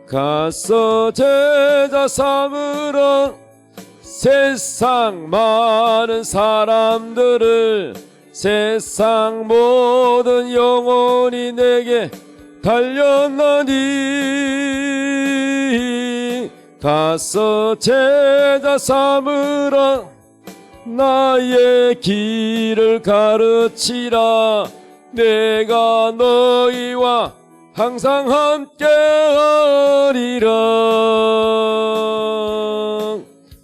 가서 제자 삼으러 세상 많은 사람들을 세상 모든 영혼이 내게 달렸나니 가서 제자 삼으라 나의 길을 가르치라 내가 너희와 항상 함께하리라.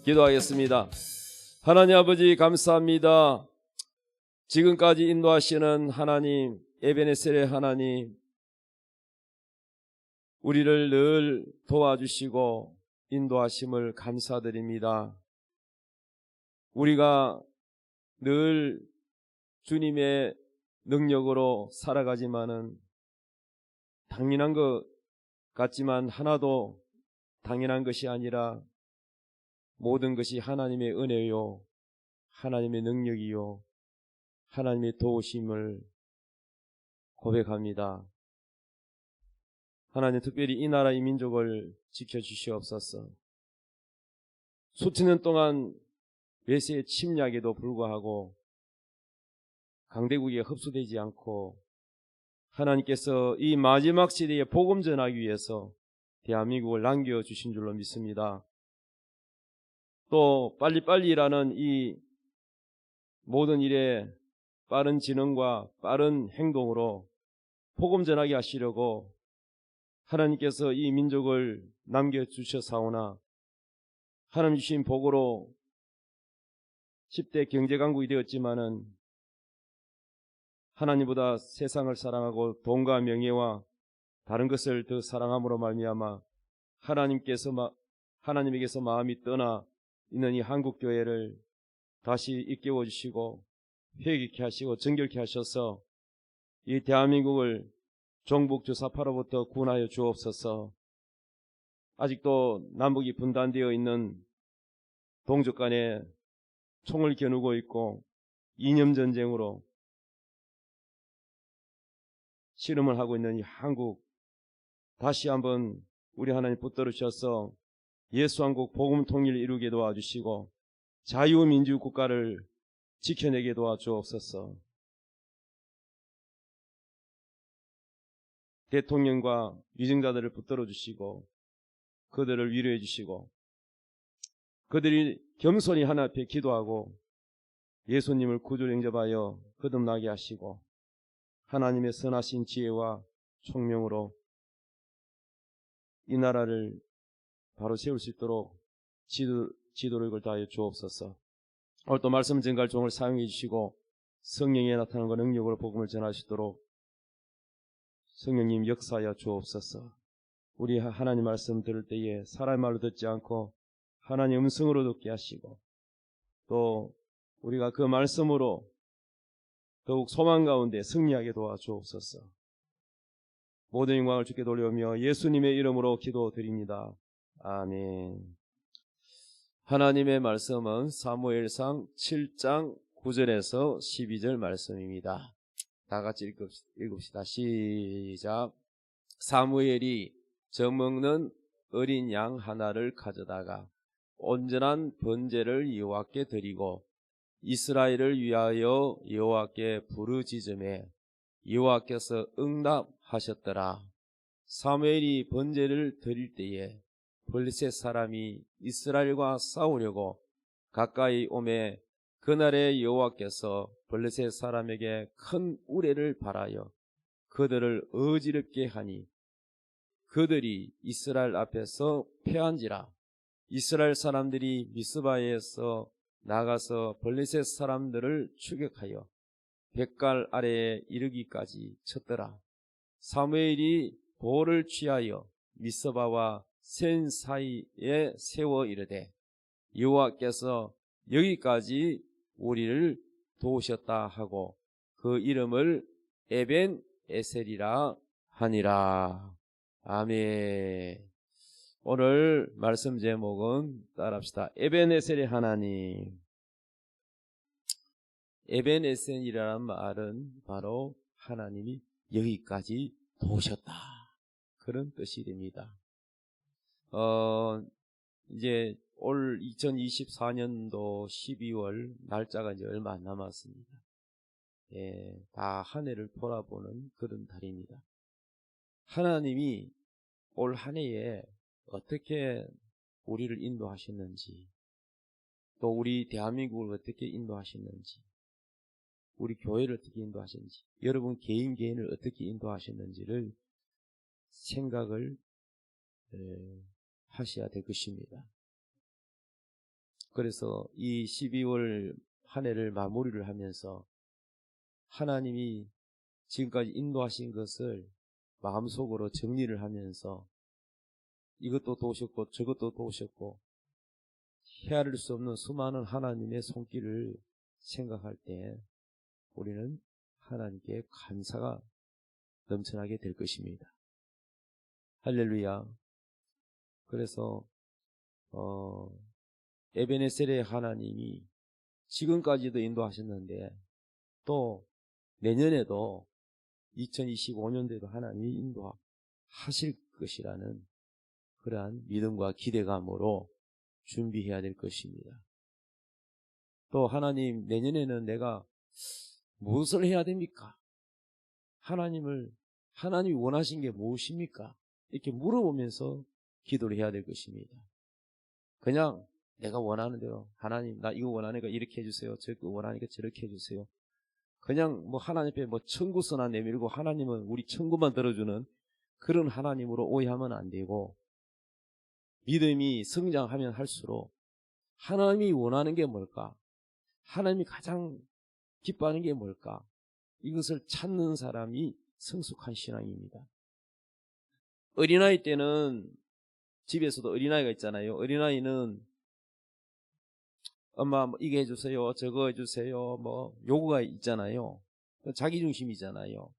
기도하겠습니다. 하나님 아버지 감사합니다. 지금까지 인도하시는 하나님, 에베네셀의 하나님, 우리를 늘 도와주시고 인도하심을 감사드립니다. 우리가 늘 주님의 능력으로 살아가지만은 당연한 것 같지만 하나도 당연한 것이 아니라 모든 것이 하나님의 은혜요, 하나님의 능력이요, 하나님의 도우심을 고백합니다. 하나님 특별히 이 나라 이 민족을 지켜주시옵소서. 수천 년 동안 외세의 침략에도 불구하고 강대국에 흡수되지 않고 하나님께서 이 마지막 시대에 복음 전하기 위해서 대한민국을 남겨주신 줄로 믿습니다. 또 빨리빨리 일하는 이 모든 일에 빠른 진행과 빠른 행동으로 복음 전하게 하시려고 하나님께서 이 민족을 남겨주셨사오나 하나님 주신 복으로 10대 경제강국이 되었지만은 하나님보다 세상을 사랑하고 돈과 명예와 다른 것을 더 사랑함으로 말미암아 하나님에게서 마음이 떠나 있는 이 한국교회를 다시 일깨워 주시고 회개케 하시고 정결케 하셔서 이 대한민국을 종북 주사파로부터 구원하여 주옵소서. 아직도 남북이 분단되어 있는 동족 간에 총을 겨누고 있고 이념전쟁으로 씨름을 하고 있는 이 한국, 다시 한번 우리 하나님 붙들어 주셔서 예수한국 복음 통일을 이루게 도와주시고 자유민주 국가를 지켜내게 도와주옵소서. 대통령과 위정자들을 붙들어 주시고 그들을 위로해 주시고 그들이 겸손히 하나님 앞에 기도하고 예수님을 구주로 영접하여 거듭나게 하시고 하나님의 선하신 지혜와 총명으로 이 나라를 바로 세울 수 있도록 지도력을 다하여 주옵소서. 오늘 또 말씀 전갈 종을 사용해 주시고 성령의 나타남과 능력으로 복음을 전하시도록 성령님 역사하여 주옵소서. 우리 하나님 말씀 들을 때에 사람의 말로 듣지 않고 하나님 음성으로 듣게 하시고 또 우리가 그 말씀으로 더욱 소망 가운데 승리하게 도와주옵소서. 모든 영광을 주께 돌려오며 예수님의 이름으로 기도드립니다. 아멘. 하나님의 말씀은 사무엘상 7장 9절에서 12절 말씀입니다. 다 같이 읽읍시다. 시작. 사무엘이 젖먹는 어린 양 하나를 가져다가 온전한 번제를 여호와께 드리고 이스라엘을 위하여 여호와께 부르짖음에 여호와께서 응답하셨더라. 사무엘이 번제를 드릴 때에 블레셋 사람이 이스라엘과 싸우려고 가까이 오매 그날에 여호와께서 블레셋 사람에게 큰 우레를 발하여 그들을 어지럽게 하니 그들이 이스라엘 앞에서 패한지라. 이스라엘 사람들이 미스바에서 나가서 블레셋 사람들을 추격하여 뱃갈 아래에 이르기까지 쳤더라. 사무엘이 돌을 취하여 미스바와 센 사이에 세워 이르되 여호와께서 여기까지 우리를 도우셨다 하고 그 이름을 에벤 에셀이라 하니라. 아멘. 오늘 말씀 제목은 따라합시다. 에벤에셀의 하나님. 에벤에셀이라는 말은 바로 하나님이 여기까지 도우셨다, 그런 뜻이 됩니다. 이제 올 2024년도 12월 날짜가 이제 얼마 안 남았습니다. 예, 다 한 해를 돌아보는 그런 달입니다. 하나님이 올 한 해에 어떻게 우리를 인도하셨는지, 또 우리 대한민국을 어떻게 인도하셨는지, 우리 교회를 어떻게 인도하셨는지, 여러분 개인을 어떻게 인도하셨는지를 생각을 하셔야 될 것입니다. 그래서 이 12월 한 해를 마무리를 하면서 하나님이 지금까지 인도하신 것을 마음속으로 정리를 하면서 이것도 도우셨고 저것도 도우셨고 헤아릴 수 없는 수많은 하나님의 손길을 생각할 때 우리는 하나님께 감사가 넘쳐나게 될 것입니다. 할렐루야. 그래서 에베네셀의 하나님이 지금까지도 인도하셨는데 또 내년에도 2025년도에도 하나님이 인도하실 것이라는 그러한 믿음과 기대감으로 준비해야 될 것입니다. 또 하나님, 내년에는 내가 무엇을 해야 됩니까? 하나님이 원하신 게 무엇입니까? 이렇게 물어보면서 기도를 해야 될 것입니다. 그냥 내가 원하는 대로 하나님, 나 이거 원하니까 이렇게 해주세요. 저거 원하니까 저렇게 해주세요. 그냥 뭐 하나님 앞에 뭐 청구서나 내밀고 하나님은 우리 청구만 들어주는 그런 하나님으로 오해하면 안 되고, 믿음이 성장하면 할수록 하나님이 원하는 게 뭘까? 하나님이 가장 기뻐하는 게 뭘까? 이것을 찾는 사람이 성숙한 신앙입니다. 어린아이 때는 집에서도 어린아이가 있잖아요. 어린아이는 엄마 이거 해주세요, 저거 해주세요, 뭐 요구가 있잖아요. 자기중심이잖아요.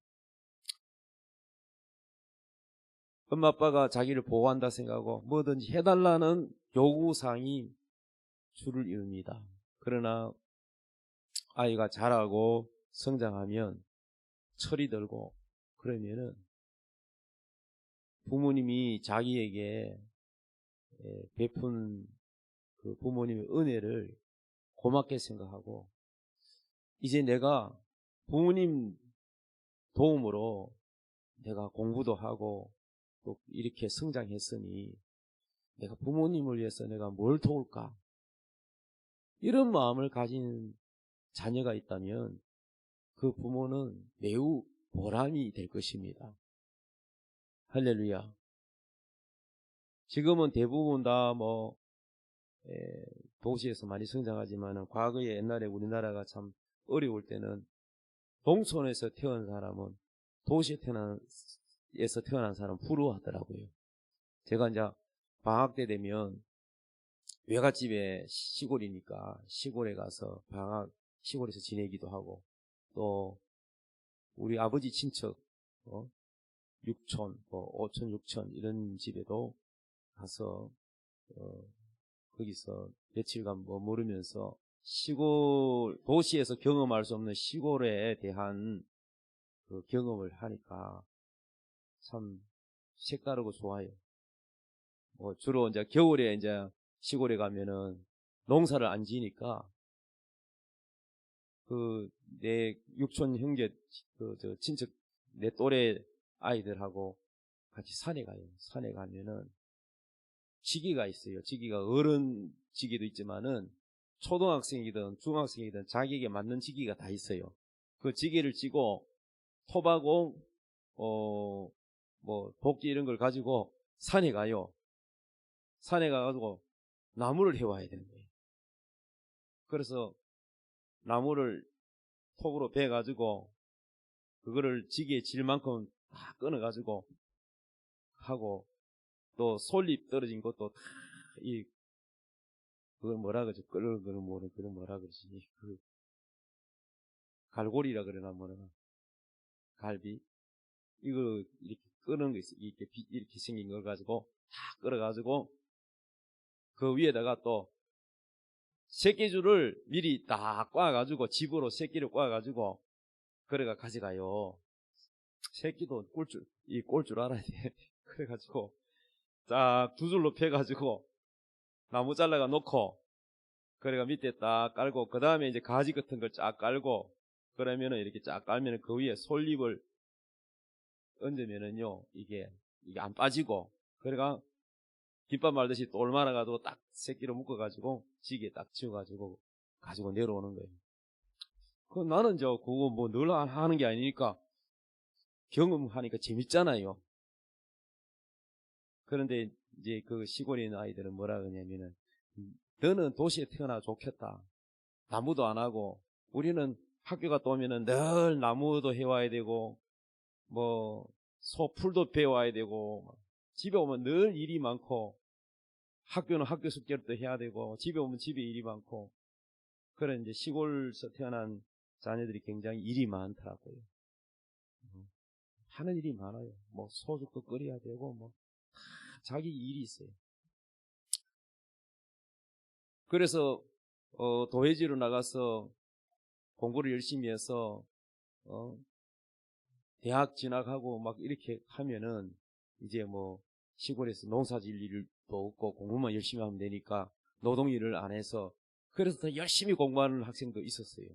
엄마 아빠가 자기를 보호한다 생각하고 뭐든지 해달라는 요구사항이 주를 이룹니다. 그러나 아이가 자라고 성장하면 철이 들고 그러면은 부모님이 자기에게 베푼 그 부모님의 은혜를 고맙게 생각하고, 이제 내가 부모님 도움으로 내가 공부도 하고 또 이렇게 성장했으니 내가 부모님을 위해서 내가 뭘 도울까? 이런 마음을 가진 자녀가 있다면 그 부모는 매우 보람이 될 것입니다. 할렐루야. 지금은 대부분 다 도시에서 많이 성장하지만 과거에 옛날에 우리나라가 참 어려울 때는 농촌에서 태어난 사람은 도시에서 태어난 사람 부러워하더라고요. 제가 이제 방학 때 되면 외갓집에 시골이니까 시골에 가서 방학 시골에서 지내기도 하고, 또 우리 아버지 친척 육촌, 오촌, 육촌 이런 집에도 가서 거기서 며칠간 머무르면서 도시에서 경험할 수 없는 시골에 대한 그 경험을 하니까 참 색다르고 좋아요. 주로 이제 겨울에 이제 시골에 가면은 농사를 안 지니까 내 육촌 형제 친척 내 또래 아이들하고 같이 산에 가요. 산에 가면은 지기가 있어요. 지기가 어른 지기도 있지만은 초등학생이든 중학생이든 자기에게 맞는 지기가 다 있어요. 그 지기를 찌고 토하고 도끼 이런 걸 가지고 산에 가요. 산에 가가지고 나무를 해와야 되는 거예요. 그래서 나무를 톡으로 베가지고 그거를 지기에 질 만큼 다 끊어가지고 하고, 또 솔잎 떨어진 것도 다 그걸 뭐라 그러지? 그걸 뭐라 그러지? 갈고리라 그러나 뭐라, 갈비 이거 이렇게 끄는 거 있어. 이렇게 생긴 걸 가지고 다 끌어가지고 그 위에다가 또 새끼줄을 미리 딱 꽈가지고 집으로 새끼를 꽈가지고 그래가 가져가요. 새끼도 꼴줄 알아야 돼. 그래가지고 쫙 두 줄로 펴가지고 나무 잘라가 놓고, 그래가 밑에 딱 깔고, 그 다음에 이제 가지 같은 걸 쫙 깔고, 그러면은 이렇게 쫙 깔면은 그 위에 솔잎을 얹으면은요, 이게 안 빠지고, 그래가 김밥 말듯이 똘 말아가지고 딱 새끼로 묶어가지고 지게 딱 지어가지고 가지고 내려오는 거예요. 그 나는 그거 뭐 늘 하는 게 아니니까 경험하니까 재밌잖아요. 그런데 이제 그 시골에 있는 아이들은 뭐라 그러냐면은, 너는 도시에 태어나 좋겠다. 나무도 안 하고, 우리는 학교 갔다 오면은 늘 나무도 해와야 되고, 뭐 소풀도 배워야 되고, 집에 오면 늘 일이 많고, 학교는 학교 숙제도 해야 되고, 집에 오면 집에 일이 많고, 그런 이제 시골에서 태어난 자녀들이 굉장히 일이 많더라고요. 하는 일이 많아요. 뭐 소죽도 끓여야 되고, 뭐 자기 일이 있어요. 그래서 도회지로 나가서 공부를 열심히 해서 대학 진학하고 막 이렇게 하면은 이제 뭐 시골에서 농사 지을 일도 없고 공부만 열심히 하면 되니까 노동 일을 안 해서, 그래서 더 열심히 공부하는 학생도 있었어요.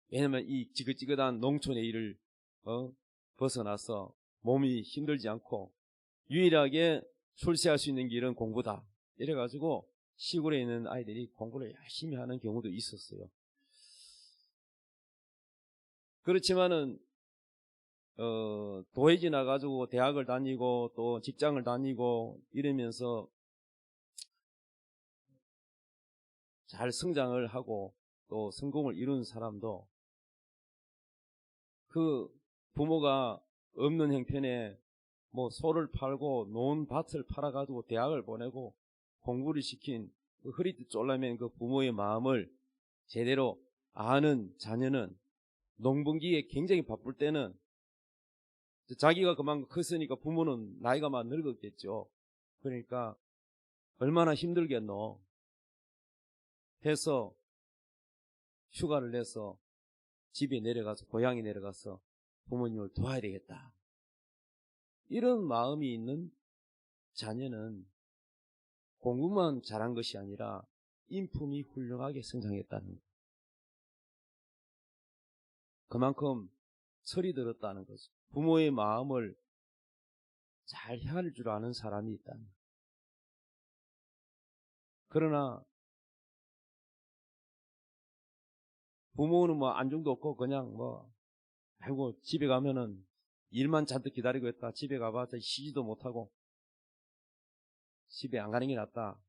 왜냐면 이 지긋지긋한 농촌의 일을 벗어나서 몸이 힘들지 않고 유일하게 출세할 수 있는 길은 공부다, 이래가지고 시골에 있는 아이들이 공부를 열심히 하는 경우도 있었어요. 그렇지만은 도회지 나가지고 대학을 다니고 또 직장을 다니고 이러면서 잘 성장을 하고 또 성공을 이룬 사람도 그 부모가 없는 형편에 뭐 소를 팔고 놓은 밭을 팔아가지고 대학을 보내고 공부를 시킨 그 허리띠 쫄라맨 그 부모의 마음을 제대로 아는 자녀는 농번기에 굉장히 바쁠 때는 자기가 그만큼 컸으니까 부모는 나이가 막 늙었겠죠. 그러니까 얼마나 힘들겠노 해서 휴가를 내서 집에 내려가서, 고향에 내려가서 부모님을 도와야 되겠다, 이런 마음이 있는 자녀는 공부만 잘한 것이 아니라 인품이 훌륭하게 성장했다는 것, 그만큼 철이 들었다는 거죠. 부모의 마음을 잘 헤아릴 줄 아는 사람이 있다는 것. 그러나 부모는 뭐 안중도 없고 그냥 뭐 아이고 집에 가면은 일만 잔뜩 기다리고 있다, 집에 가봐서 쉬지도 못하고 집에 안 가는 게 낫다,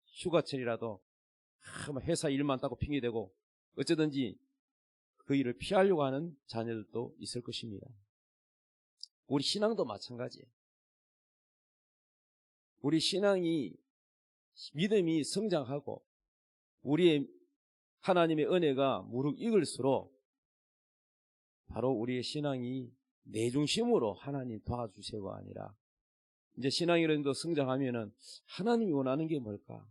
휴가철이라도 회사 일만 따고 핑계대고 어쩌든지 그 일을 피하려고 하는 자녀들도 있을 것입니다. 우리 신앙도 마찬가지예요. 우리 신앙이, 믿음이 성장하고 우리의 하나님의 은혜가 무르익을수록 바로 우리의 신앙이 내 중심으로 하나님 도와주세요가 아니라, 이제 신앙이라도 성장하면은 하나님이 원하는 게 뭘까?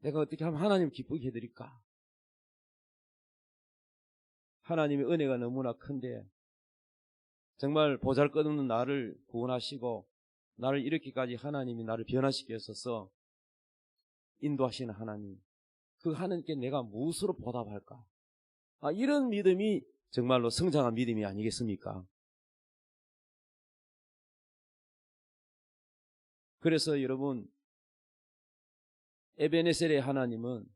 내가 어떻게 하면 하나님을 기쁘게 해드릴까? 하나님의 은혜가 너무나 큰데 정말 보잘것없는 나를 구원하시고 나를 이렇게까지 하나님이 나를 변화시켜 주셔서 인도하시는 하나님, 그 하나님께 내가 무엇으로 보답할까? 이런 믿음이 정말로 성장한 믿음이 아니겠습니까? 그래서 여러분, 에베네셀의 하나님은,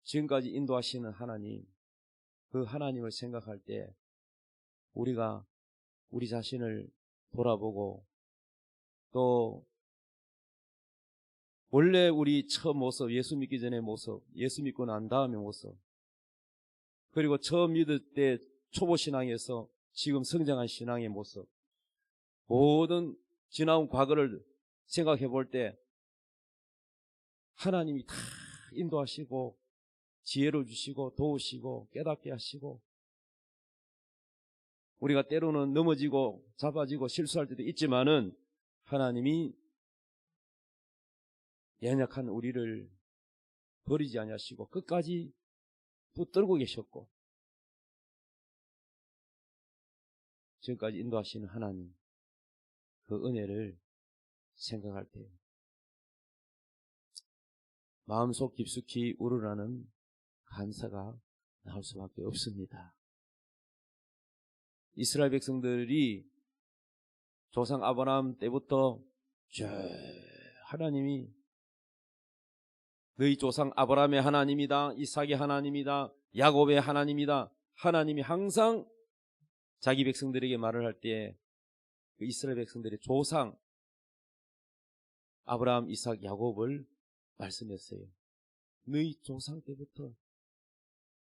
지금까지 인도하시는 하나님, 그 하나님을 생각할 때 우리가 우리 자신을 돌아보고, 또 원래 우리 처음 모습, 예수 믿기 전의 모습, 예수 믿고 난 다음의 모습, 그리고 처음 믿을 때 초보 신앙에서 지금 성장한 신앙의 모습, 모든 지나온 과거를 생각해 볼 때 하나님이 다 인도하시고 지혜를 주시고 도우시고 깨닫게 하시고, 우리가 때로는 넘어지고 잡아지고 실수할 때도 있지만은 하나님이 연약한 우리를 버리지 아니하시고 끝까지 붙들고 계셨고, 지금까지 인도하시는 하나님, 그 은혜를 생각할 때 마음속 깊숙이 우러나는 감사가 나올 수밖에 없습니다. 이스라엘 백성들이 조상 아브라함 때부터 하나님이 너희 조상 아브라함의 하나님이다, 이삭의 하나님이다, 야곱의 하나님이다, 하나님이 항상 자기 백성들에게 말을 할 때 그 이스라엘 백성들의 조상 아브라함, 이삭, 야곱을 말씀했어요. 너희 조상 때부터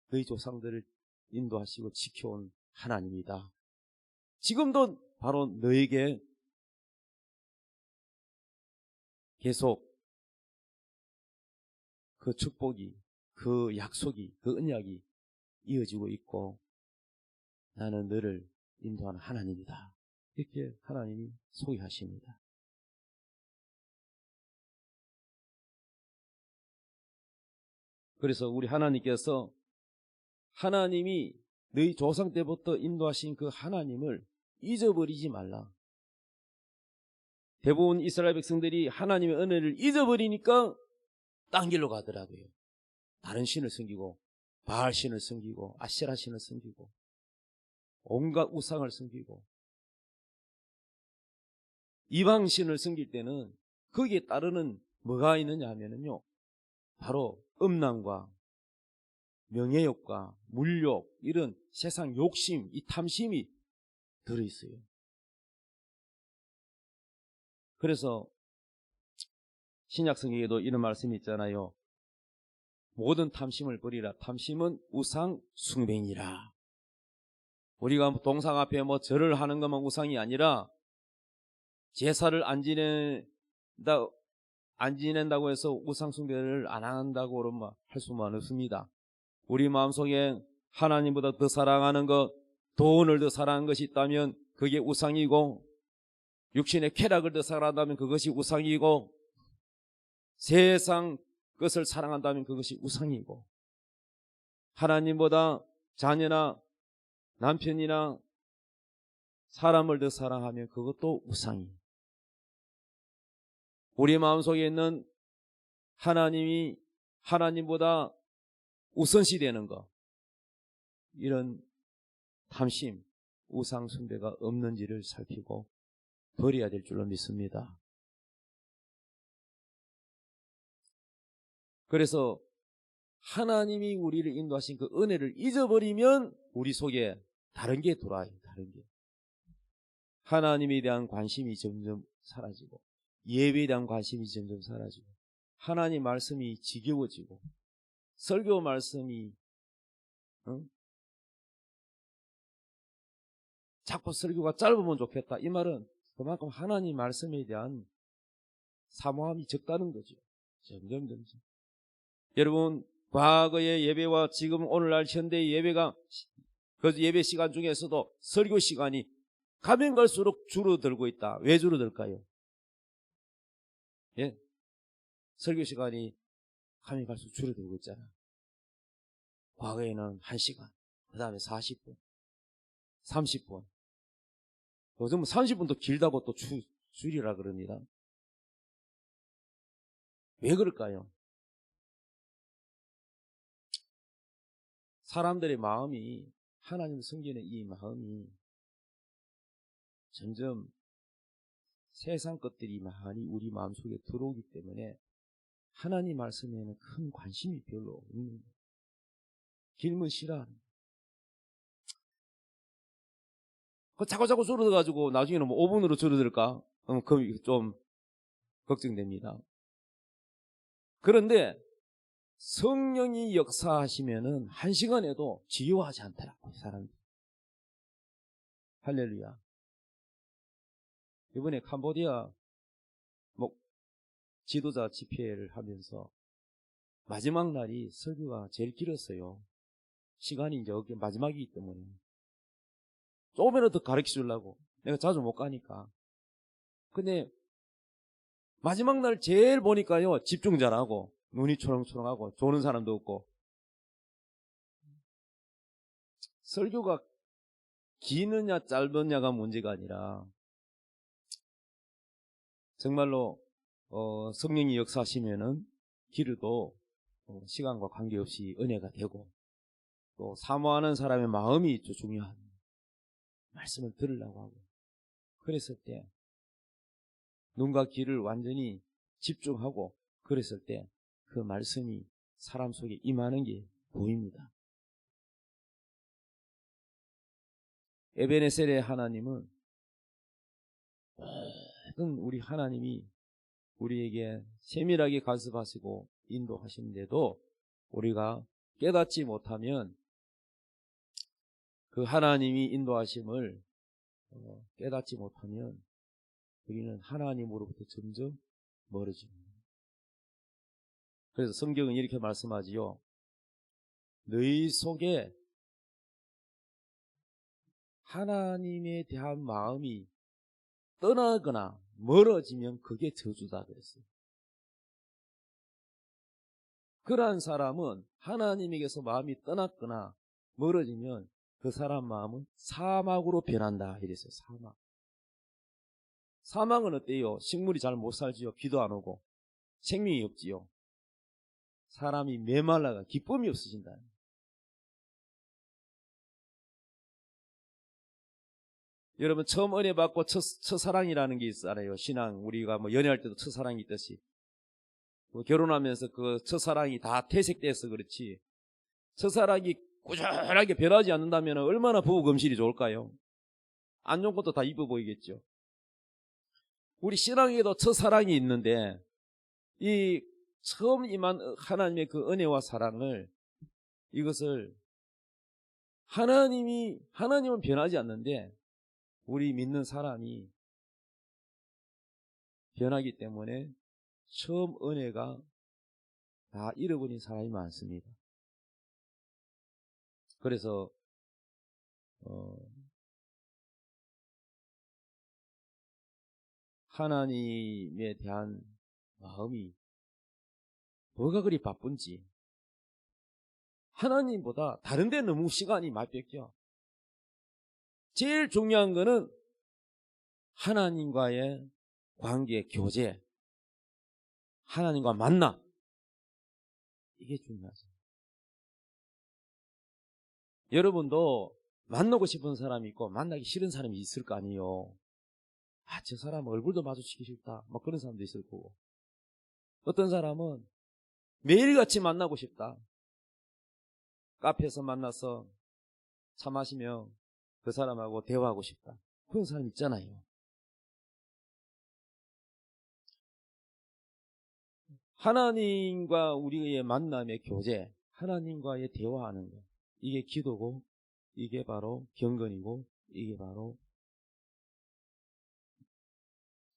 너희 조상들을 인도하시고 지켜온 하나님이다. 지금도 바로 너에게 계속 그 축복이, 그 약속이, 그 언약이 이어지고 있고 나는 너를 인도하는 하나님이다. 이렇게 하나님이 소개하십니다. 그래서 우리 하나님께서 하나님이 너희 조상 때부터 인도하신 그 하나님을 잊어버리지 말라. 대부분 이스라엘 백성들이 하나님의 은혜를 잊어버리니까 딴 길로 가더라고요. 다른 신을 섬기고 바알 신을 섬기고 아세라 신을 섬기고 온갖 우상을 섬기고 이방 신을 섬길 때는 거기에 따르는 뭐가 있느냐 하면은요, 바로 음란과 명예욕과 물욕, 이런 세상 욕심, 이 탐심이 들어있어요. 그래서 신약 성경에도 이런 말씀이 있잖아요. 모든 탐심을 버리라. 탐심은 우상 숭배니라. 우리가 동상 앞에 절을 하는 것만 우상이 아니라 제사를 안 지낸다고 해서 우상 숭배를 안 한다고 그러면 할 수만 없습니다. 우리 마음속에 하나님보다 더 사랑하는 것, 돈을 더 사랑하는 것이 있다면 그게 우상이고, 육신의 쾌락을 더 사랑한다면 그것이 우상이고, 세상 것을 사랑한다면 그것이 우상이고, 하나님보다 자녀나 남편이나 사람을 더 사랑하면 그것도 우상이. 우리 마음속에 있는 하나님이 하나님보다 우선시 되는 것, 이런 탐심, 우상 숭배가 없는지를 살피고 버려야 될 줄로 믿습니다. 그래서 하나님이 우리를 인도하신 그 은혜를 잊어버리면 우리 속에 다른 게 돌아와요. 다른 게. 하나님에 대한 관심이 점점 사라지고, 예배에 대한 관심이 점점 사라지고, 하나님 말씀이 지겨워지고, 설교 말씀이 자꾸 설교가 짧으면 좋겠다, 이 말은 그만큼 하나님 말씀에 대한 사모함이 적다는 거죠. 점점. 여러분, 과거의 예배와 지금 오늘날 현대의 예배가, 그 예배 시간 중에서도 설교 시간이 가면 갈수록 줄어들고 있다. 왜 줄어들까요? 예, 설교 시간이 가면 갈수록 줄어들고 있잖아. 과거에는 1시간, 그 다음에 40분, 30분, 요즘 30분도 길다고 또 줄이라 그럽니다. 왜 그럴까요? 사람들의 마음이, 하나님을 섬기는 이 마음이 점점 세상 것들이 많이 우리 마음속에 들어오기 때문에 하나님 말씀에는 큰 관심이 별로 없는 거예요. 길면 싫어하는 거예요. 자꾸 줄어들어가지고 나중에는 5분으로 줄어들까? 그럼 좀 걱정됩니다. 그런데 성령이 역사하시면은 1시간에도 지겨워하지 않더라고요, 사람들이. 할렐루야. 이번에 캄보디아 지도자 집회를 하면서 마지막 날이 설교가 제일 길었어요. 시간이 이제 마지막이기 때문에 조금이라도 가르쳐 주려고. 내가 자주 못 가니까. 근데 마지막 날 제일 보니까요, 집중 잘하고 눈이 초롱초롱하고 조는 사람도 없고, 설교가 기느냐 짧느냐가 문제가 아니라 정말로 성령이 역사하시면은 길어도 시간과 관계없이 은혜가 되고, 또 사모하는 사람의 마음이 또 중요한 말씀을 들으려고 하고, 그랬을 때 눈과 귀를 완전히 집중하고 그랬을 때 그 말씀이 사람 속에 임하는 게 보입니다. 에베네셀의 하나님은 모든 우리 하나님이 우리에게 세밀하게 간섭하시고 인도하시는데도 우리가 깨닫지 못하면 그 하나님이 인도하심을 깨닫지 못하면 우리는 하나님으로부터 점점 멀어집니다. 그래서 성경은 이렇게 말씀하지요. 너희 속에 하나님에 대한 마음이 떠나거나 멀어지면 그게 저주다 그랬어요. 그러한 사람은 하나님에게서 마음이 떠났거나 멀어지면 그 사람 마음은 사막으로 변한다 이랬어요. 사막. 사막은 어때요? 식물이 잘 못 살지요. 비도 안 오고 생명이 없지요. 사람이 메말라가 기쁨이 없어진다. 여러분 처음 은혜 받고 첫사랑이라는 게 있잖아요. 신앙 우리가 뭐 연애할 때도 첫사랑이 있듯이 결혼하면서 그 첫사랑이 다 퇴색돼서 그렇지, 첫사랑이 꾸준하게 변하지 않는다면 얼마나 부부 금실이 좋을까요? 안 좋은 것도 다 이뻐 보이겠죠. 우리 신앙에도 첫사랑이 있는데 이 처음 임한 하나님의 그 은혜와 사랑을, 이것을 하나님은 변하지 않는데 우리 믿는 사람이 변하기 때문에 처음 은혜가 다 잃어버린 사람이 많습니다. 그래서 하나님에 대한 마음이 뭐가 그리 바쁜지, 하나님보다 다른 데 너무 시간이 많이 뺏겨. 제일 중요한 거는 하나님과의 관계, 교제, 하나님과 만나, 이게 중요하죠. 여러분도 만나고 싶은 사람이 있고 만나기 싫은 사람이 있을 거 아니에요. 저 사람 얼굴도 마주치기 싫다, 막 그런 사람도 있을 거고, 어떤 사람은 매일같이 만나고 싶다. 카페에서 만나서 차 마시며 그 사람하고 대화하고 싶다, 그런 사람 있잖아요. 하나님과 우리의 만남의 교제, 하나님과의 대화하는 것, 이게 기도고, 이게 바로 경건이고, 이게 바로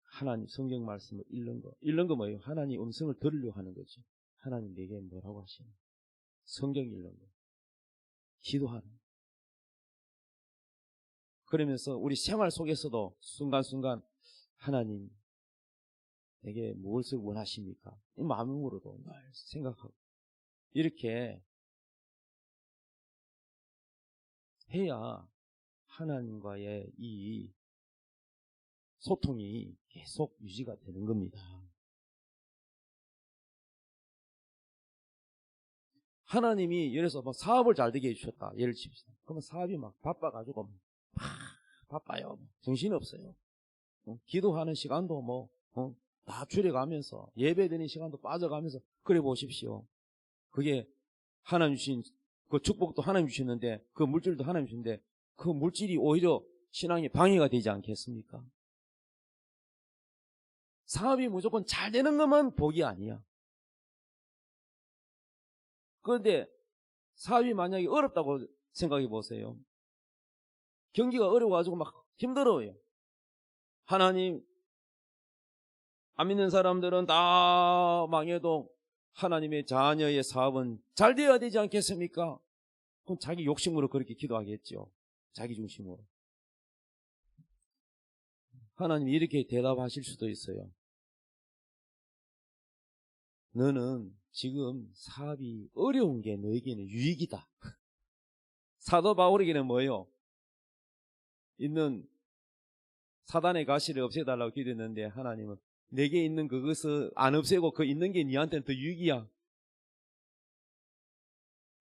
하나님 성경 말씀을 읽는 거. 읽는 거 뭐예요? 하나님 음성을 들으려고 하는 거죠. 하나님 내게 뭐라고 하시는, 성경 읽는 거, 기도하는 거. 그러면서 우리 생활 속에서도 순간순간 하나님 내게 무엇을 원하십니까? 이 마음으로도 늘 생각하고, 이렇게 해야 하나님과의 이 소통이 계속 유지가 되는 겁니다. 하나님이 예를 들어서 막 사업을 잘 되게 해주셨다, 예를 칩시다. 그러면 사업이 막 바빠가지고 막 바빠요. 정신없어요. 기도하는 시간도 다 줄여가면서, 예배드리는 시간도 빠져가면서 그래 보십시오. 그게 하나님 주신 그 축복도 하나님 주셨는데, 그 물질도 하나님 주신데, 그 물질이 오히려 신앙에 방해가 되지 않겠습니까? 사업이 무조건 잘 되는 것만 복이 아니야. 그런데 사업이 만약에 어렵다고 생각해 보세요. 경기가 어려워가지고 막 힘들어요. 하나님, 안 믿는 사람들은 다 망해도 하나님의 자녀의 사업은 잘 되어야 되지 않겠습니까? 그럼 자기 욕심으로 그렇게 기도하겠죠. 자기 중심으로. 하나님이 이렇게 대답하실 수도 있어요. 너는 지금 사업이 어려운 게 너에게는 유익이다. 사도 바울에게는 뭐예요? 있는 사단의 가시를 없애달라고 기도했는데 하나님은 내게 있는 그것을 안 없애고 그 있는 게 니한테는 더 유익이야.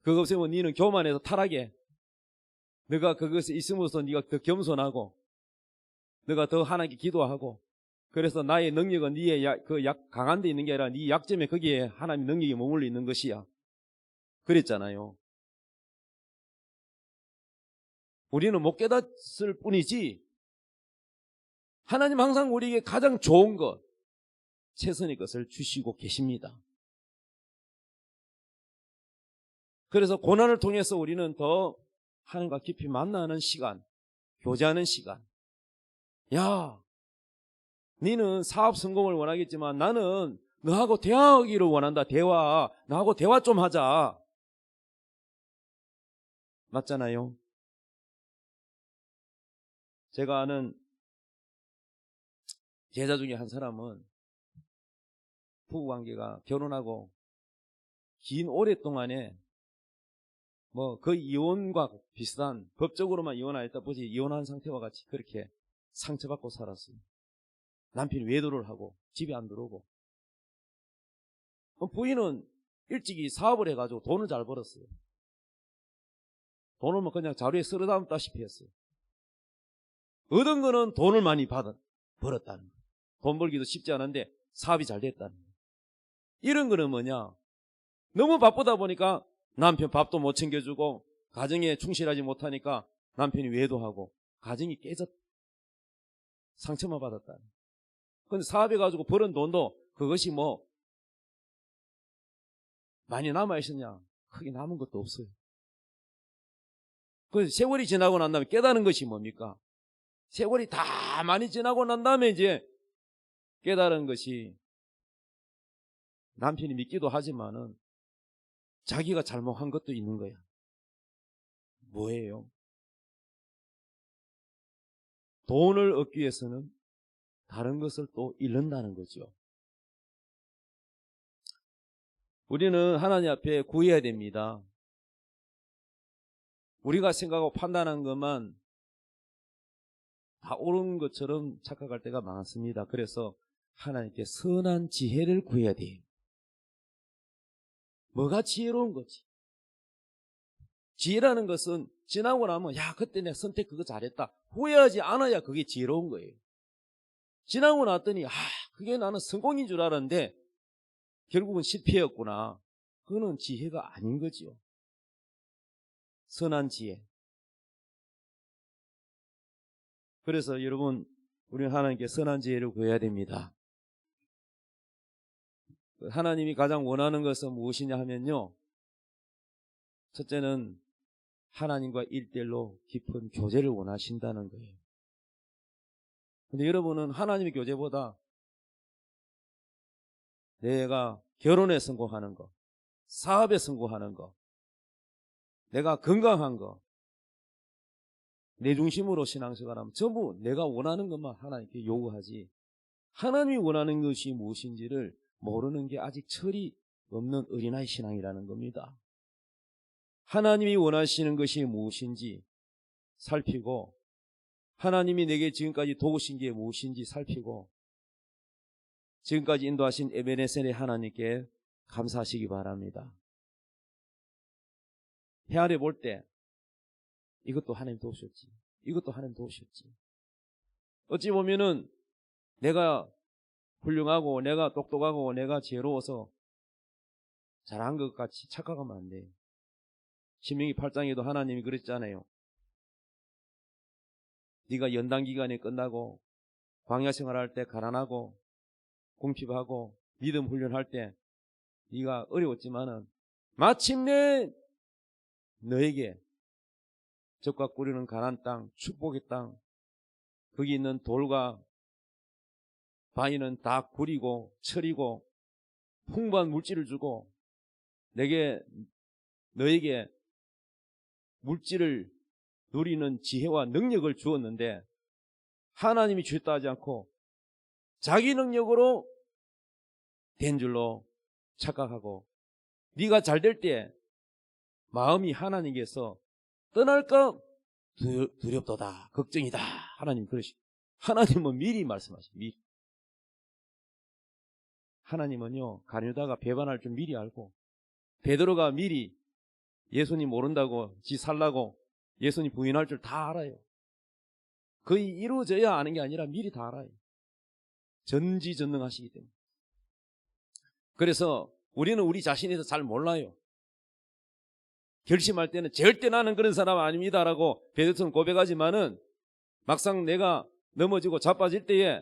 그거 없애면 니는 교만해서 타락해. 너가 그것에 있음으로써 네가 더 겸손하고 너가 더 하나님께 기도하고 그래서 나의 능력은 네의 강한 데 있는 게 아니라 네 약점에 거기에 하나님의 능력이 머물러 있는 것이야. 그랬잖아요. 우리는 못 깨닫을 뿐이지 하나님 항상 우리에게 가장 좋은 것, 최선의 것을 주시고 계십니다. 그래서 고난을 통해서 우리는 더 하나님과 깊이 만나는 시간, 교제하는 시간. 야, 너는 사업 성공을 원하겠지만 나는 너하고 대화하기를 원한다. 대화. 나하고 대화 좀 하자. 맞잖아요. 제가 아는 제자 중에 한 사람은 부부관계가 결혼하고 긴 오랫동안에 뭐 거의 이혼과 비슷한 법적으로만 이혼하였다 보지 이혼한 상태와 같이 그렇게 상처받고 살았어요. 남편이 외도를 하고 집에 안 들어오고 부인은 일찍이 사업을 해가지고 돈을 잘 벌었어요. 돈을 그냥 자루에 쓸어 담다시피 했어요. 얻은 거는 돈을 많이 벌었다는 거예요. 돈 벌기도 쉽지 않은데 사업이 잘 됐다는 거예요. 이런 거는 뭐냐? 너무 바쁘다 보니까 남편 밥도 못 챙겨주고 가정에 충실하지 못하니까 남편이 외도하고 가정이 깨졌다. 상처만 받았다. 근데 사업해가지고 벌은 돈도 그것이 뭐 많이 남아있었냐? 크게 남은 것도 없어요. 그래서 세월이 지나고 난 다음에 깨달은 것이 뭡니까? 세월이 다 많이 지나고 난 다음에 이제 깨달은 것이 남편이 믿기도 하지만은 자기가 잘못한 것도 있는 거야. 뭐예요? 돈을 얻기 위해서는 다른 것을 또 잃는다는 거죠. 우리는 하나님 앞에 구해야 됩니다. 우리가 생각하고 판단한 것만 다 옳은 것처럼 착각할 때가 많습니다. 그래서 하나님께 선한 지혜를 구해야 돼요. 뭐가 지혜로운 거지? 지혜라는 것은 지나고 나면 야 그때 내가 선택 그거 잘했다 후회하지 않아야 그게 지혜로운 거예요. 지나고 났더니 그게 나는 성공인 줄 알았는데 결국은 실패였구나. 그거는 지혜가 아닌 거죠. 선한 지혜. 그래서 여러분 우리는 하나님께 선한 지혜를 구해야 됩니다. 하나님이 가장 원하는 것은 무엇이냐 하면요. 첫째는 하나님과 1:1로 깊은 교제를 원하신다는 거예요. 근데 여러분은 하나님의 교제보다 내가 결혼에 성공하는 거, 사업에 성공하는 거, 내가 건강한 거, 내 중심으로 신앙생활하면 전부 내가 원하는 것만 하나님께 요구하지 하나님이 원하는 것이 무엇인지를 모르는 게 아직 철이 없는 어린아이 신앙이라는 겁니다. 하나님이 원하시는 것이 무엇인지 살피고 하나님이 내게 지금까지 도우신 게 무엇인지 살피고 지금까지 인도하신 에베네셀의 하나님께 감사하시기 바랍니다. 헤아려 볼 때 이것도 하나님 도우셨지. 이것도 하나님 도우셨지. 어찌 보면은 내가 훌륭하고 내가 똑똑하고 내가 지혜로워서 잘한 것 같이 착각하면 안 돼. 신명기 8장에도 하나님이 그랬잖아요. 네가 연단 기간이 끝나고 광야 생활할 때 가난하고 궁핍하고 믿음 훈련할 때 네가 어려웠지만은 마침내 너에게 적과 꿀이는 가나안 땅, 축복의 땅, 거기 있는 돌과 바위는 다 구리고 철이고 풍부한 물질을 주고 너에게 물질을 누리는 지혜와 능력을 주었는데 하나님이 주셨다 하지 않고 자기 능력으로 된 줄로 착각하고 네가 잘 될 때 마음이 하나님께서 떠날까 두렵도다, 걱정이다. 하나님 그러시고, 하나님은 미리 말씀하시죠. 미리. 하나님은요, 가룟유다가 배반할 줄 미리 알고, 베드로가 미리 예수님 모른다고 지 살라고 예수님 부인할 줄 다 알아요. 거의 이루어져야 아는 게 아니라 미리 다 알아요. 전지전능하시기 때문에. 그래서 우리는 우리 자신에 대해서 잘 몰라요. 결심할 때는 절대 나는 그런 사람 아닙니다라고 베드로는 고백하지만은 막상 내가 넘어지고 자빠질 때에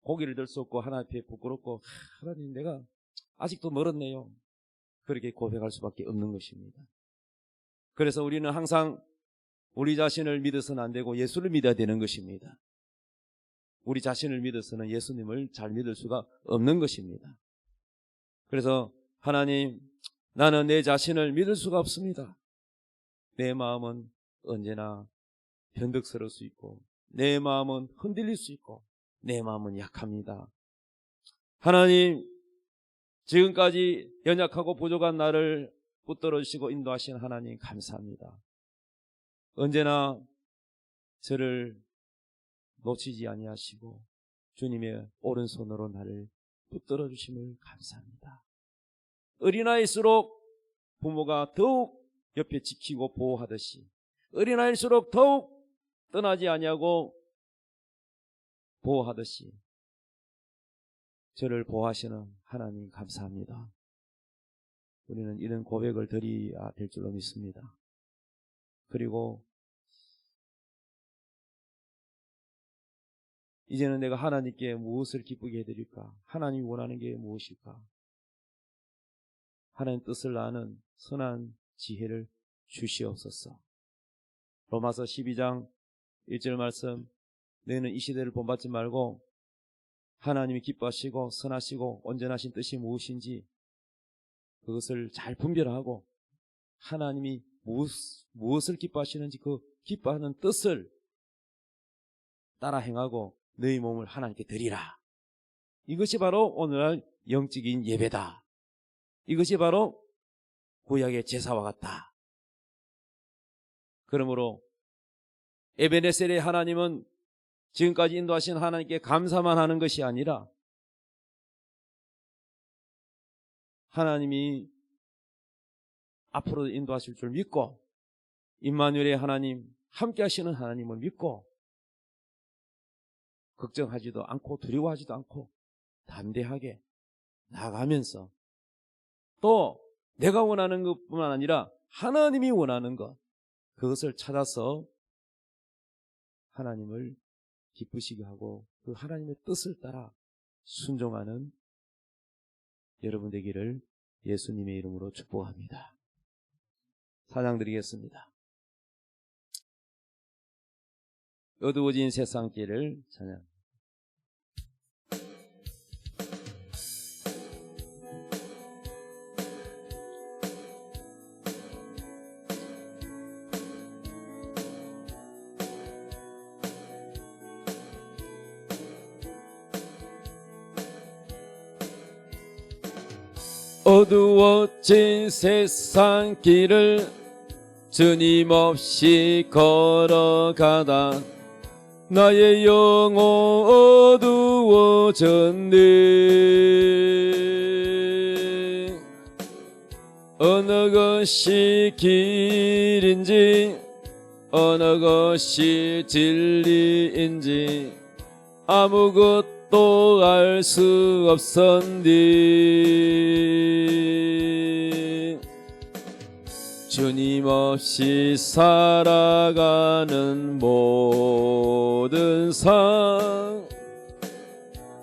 고개를 들 수 없고 하나님 앞에 부끄럽고, 하나님 내가 아직도 멀었네요. 그렇게 고백할 수밖에 없는 것입니다. 그래서 우리는 항상 우리 자신을 믿어서는 안 되고 예수를 믿어야 되는 것입니다. 우리 자신을 믿어서는 예수님을 잘 믿을 수가 없는 것입니다. 그래서 하나님, 나는 내 자신을 믿을 수가 없습니다. 내 마음은 언제나 변덕스러울 수 있고, 내 마음은 흔들릴 수 있고, 내 마음은 약합니다. 하나님, 지금까지 연약하고 부족한 나를 붙들어 주시고 인도하신 하나님 감사합니다. 언제나 저를 놓치지 아니하시고 주님의 오른손으로 나를 붙들어 주심을 감사합니다. 어린아이일수록 부모가 더욱 옆에 지키고 보호하듯이, 어린아이일수록 더욱 떠나지 아니하고 보호하듯이 저를 보호하시는 하나님 감사합니다. 우리는 이런 고백을 드려야 될 줄로 믿습니다. 그리고 이제는 내가 하나님께 무엇을 기쁘게 해드릴까? 하나님이 원하는 게 무엇일까? 하나님 뜻을 아는 선한 지혜를 주시옵소서. 로마서 12장 1절 말씀, 너희는 이 시대를 본받지 말고 하나님이 기뻐하시고 선하시고 온전하신 뜻이 무엇인지 그것을 잘 분별하고 하나님이 무엇을 기뻐하시는지 그 기뻐하는 뜻을 따라 행하고 너희 몸을 하나님께 드리라. 이것이 바로 오늘날 영적인 예배다. 이것이 바로 구약의 제사와 같다. 그러므로 에베네셀의 하나님은 지금까지 인도하신 하나님께 감사만 하는 것이 아니라 하나님이 앞으로 인도하실 줄 믿고 임마누엘의 하나님, 함께 하시는 하나님을 믿고 걱정하지도 않고 두려워하지도 않고 담대하게 나가면서 또 내가 원하는 것뿐만 아니라 하나님이 원하는 것, 그것을 찾아서 하나님을 기쁘시게 하고 그 하나님의 뜻을 따라 순종하는 여러분 되기를 예수님의 이름으로 축복합니다. 찬양 드리겠습니다. 어두워진 세상길을 찬양. 어두워진 세상 길을 주님 없이 걸어가다 나의 영혼 어두워졌네. 어느 것이 길인지 어느 것이 진리인지 아무것도 알 수 없었니. 주님 없이 살아가는 모든 삶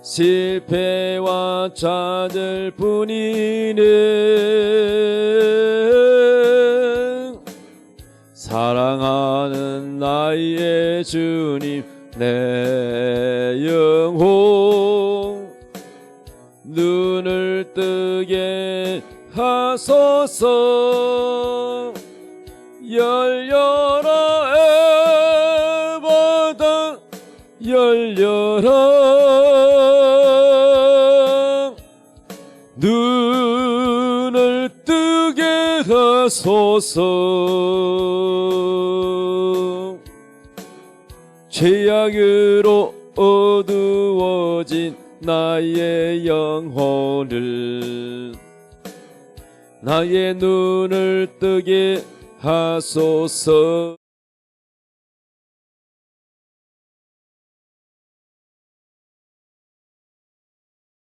실패와 좌절 뿐이네. 사랑하는 나의 주님 내 영혼 눈을 뜨게 하소서. 열려라 에바다 열려라 눈을 뜨게 하소서. 하소서. 죄악으로 어두워진 나의 영혼을 나의 눈을 뜨게 하소서.